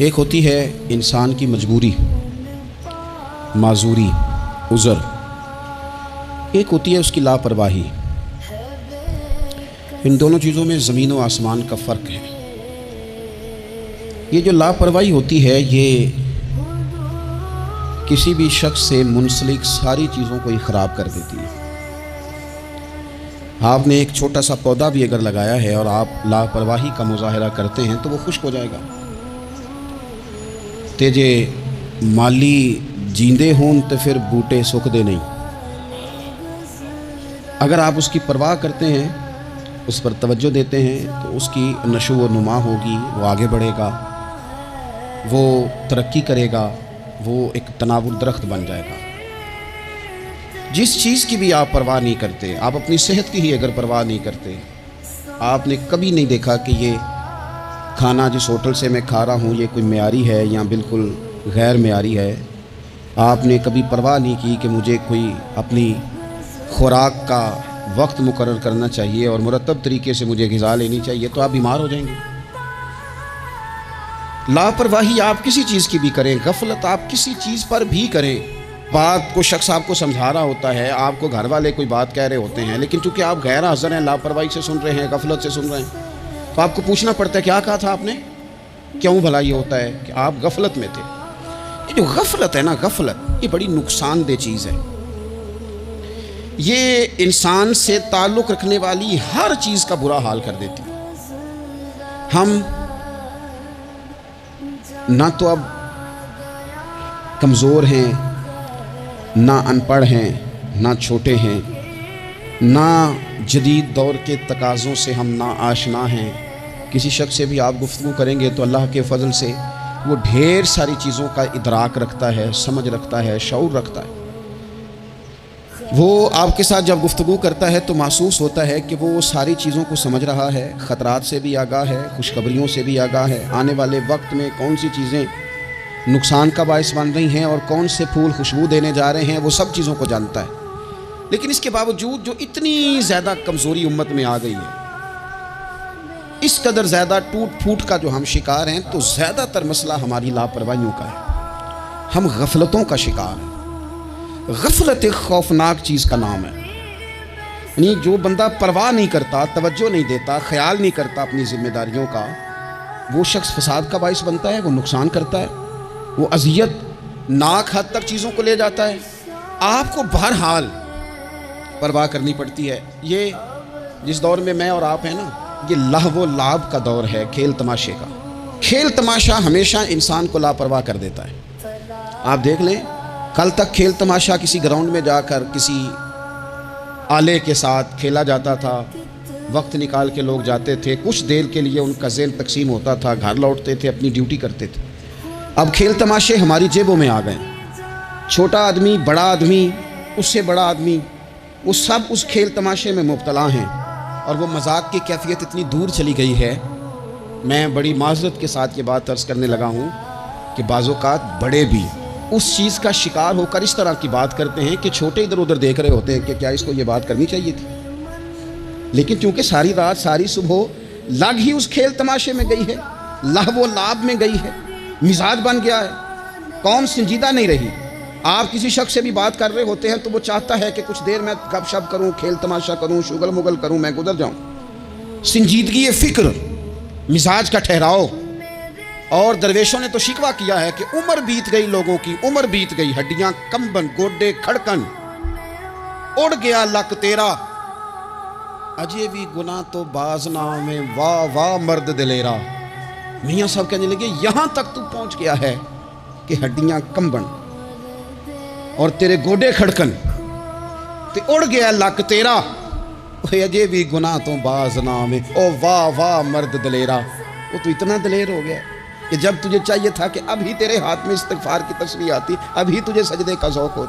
ایک ہوتی ہے انسان کی مجبوری، معذوری، عذر، ایک ہوتی ہے اس کی لاپرواہی۔ ان دونوں چیزوں میں زمین و آسمان کا فرق ہے۔ یہ جو لاپرواہی ہوتی ہے یہ کسی بھی شخص سے منسلک ساری چیزوں کو ہی خراب کر دیتی ہے۔ آپ نے ایک چھوٹا سا پودا بھی اگر لگایا ہے اور آپ لاپرواہی کا مظاہرہ کرتے ہیں تو وہ خشک ہو جائے گا۔ تیجے مالی جیندے ہون تو پھر بوٹے سکھ دے نہیں۔ اگر آپ اس کی پرواہ کرتے ہیں، اس پر توجہ دیتے ہیں تو اس کی نشو و نما ہوگی، وہ آگے بڑھے گا، وہ ترقی کرے گا، وہ ایک تناور درخت بن جائے گا۔ جس چیز کی بھی آپ پرواہ نہیں کرتے، آپ اپنی صحت کی ہی اگر پرواہ نہیں کرتے، آپ نے کبھی نہیں دیکھا کہ یہ کھانا جس ہوٹل سے میں کھا رہا ہوں یہ کوئی معیاری ہے یا بالکل غیر معیاری ہے، آپ نے کبھی پرواہ نہیں کی کہ مجھے کوئی اپنی خوراک کا وقت مقرر کرنا چاہیے اور مرتب طریقے سے مجھے غذا لینی چاہیے، تو آپ بیمار ہو جائیں گے۔ لاپرواہی آپ کسی چیز کی بھی کریں، غفلت آپ کسی چیز پر بھی کریں، بات کو شخص آپ کو سمجھا رہا ہوتا ہے، آپ کو گھر والے کوئی بات کہہ رہے ہوتے ہیں، لیکن چونکہ آپ غیر حاضر ہیں، لاپرواہی سے سن رہے ہیں، غفلت سے سن رہے ہیں، تو آپ کو پوچھنا پڑتا ہے کیا کہا تھا آپ نے؟ کیوں بھلا یہ ہوتا ہے کہ آپ غفلت میں تھے؟ یہ جو غفلت ہے نا، غفلت یہ بڑی نقصان دہ چیز ہے۔ یہ انسان سے تعلق رکھنے والی ہر چیز کا برا حال کر دیتی ہے۔ ہم نہ تو اب کمزور ہیں، نہ ان پڑھ ہیں، نہ چھوٹے ہیں، نہ جدید دور کے تقاضوں سے ہم نا آشنا ہیں۔ کسی شخص سے بھی آپ گفتگو کریں گے تو اللہ کے فضل سے وہ ڈھیر ساری چیزوں کا ادراک رکھتا ہے، سمجھ رکھتا ہے، شعور رکھتا ہے۔ وہ آپ کے ساتھ جب گفتگو کرتا ہے تو محسوس ہوتا ہے کہ وہ ساری چیزوں کو سمجھ رہا ہے، خطرات سے بھی آگاہ ہے، خوشخبریوں سے بھی آگاہ ہے، آنے والے وقت میں کون سی چیزیں نقصان کا باعث بن رہی ہیں اور کون سے پھول خوشبو دینے جا رہے ہیں، وہ سب چیزوں کو جانتا ہے۔ لیکن اس کے باوجود جو اتنی زیادہ کمزوری امت میں آ گئی ہے، اس قدر زیادہ ٹوٹ پھوٹ کا جو ہم شکار ہیں، تو زیادہ تر مسئلہ ہماری لاپرواہیوں کا ہے۔ ہم غفلتوں کا شکار ہیں۔ غفلت ایک خوفناک چیز کا نام ہے۔ یعنی جو بندہ پرواہ نہیں کرتا، توجہ نہیں دیتا، خیال نہیں کرتا اپنی ذمہ داریوں کا، وہ شخص فساد کا باعث بنتا ہے، وہ نقصان کرتا ہے، وہ اذیت ناک حد تک چیزوں کو لے جاتا ہے۔ آپ کو بہرحال پرواہ کرنی پڑتی ہے۔ یہ جس دور میں اور آپ ہیں نا، یہ لہو و لعب کا دور ہے، کھیل تماشے کا۔ کھیل تماشا ہمیشہ انسان کو لاپرواہ کر دیتا ہے۔ آپ دیکھ لیں، کل تک کھیل تماشا کسی گراؤنڈ میں جا کر کسی آلے کے ساتھ کھیلا جاتا تھا، وقت نکال کے لوگ جاتے تھے، کچھ دیر کے لیے ان کا ذہن تقسیم ہوتا تھا، گھر لوٹتے تھے، اپنی ڈیوٹی کرتے تھے۔ اب کھیل تماشے ہماری جیبوں میں آ گئے۔ چھوٹا آدمی، بڑا آدمی، اس سے بڑا آدمی، وہ سب اس کھیل تماشے میں مبتلا ہیں، اور وہ مذاق کی کیفیت اتنی دور چلی گئی ہے، میں بڑی معذرت کے ساتھ یہ بات عرض کرنے لگا ہوں کہ بعض اوقات بڑے بھی اس چیز کا شکار ہو کر اس طرح کی بات کرتے ہیں کہ چھوٹے ادھر ادھر دیکھ رہے ہوتے ہیں کہ کیا اس کو یہ بات کرنی چاہیے تھی، لیکن چونکہ ساری رات ساری صبح لگ ہی اس کھیل تماشے میں گئی ہے، لہو و لعب میں گئی ہے، مزاج بن گیا ہے، قوم سنجیدہ نہیں رہی۔ آپ کسی شخص سے بھی بات کر رہے ہوتے ہیں تو وہ چاہتا ہے کہ کچھ دیر میں گپ شپ کروں، کھیل تماشا کروں، شغل مغل کروں، میں گزر جاؤں۔ سنجیدگی فکر، مزاج کا ٹھہراؤ۔ اور درویشوں نے تو شکوہ کیا ہے کہ عمر بیت گئی، لوگوں کی عمر بیت گئی، ہڈیاں کمبن، گوڈے کھڑکن، اڑ گیا لک تیرا، اجے بھی گناہ تو باز نہ میں، واہ واہ مرد دلیرا۔ میاں صاحب کہنے لگے یہاں تک تو پہنچ گیا ہے کہ ہڈیاں کمبن اور تیرے گوڈے کھڑکن تے اڑ گیا لک تیرا، اجے بھی گناہ تو باز نہ میں، او واہ واہ مرد دلیرا۔ وہ تو اتنا دلیر ہو گیا کہ جب تجھے چاہیے تھا کہ اب ہی تیرے ہاتھ میں استغفار کی تسبیح آتی، اب ہی تجھے سجدے کا ذوق ہوتا۔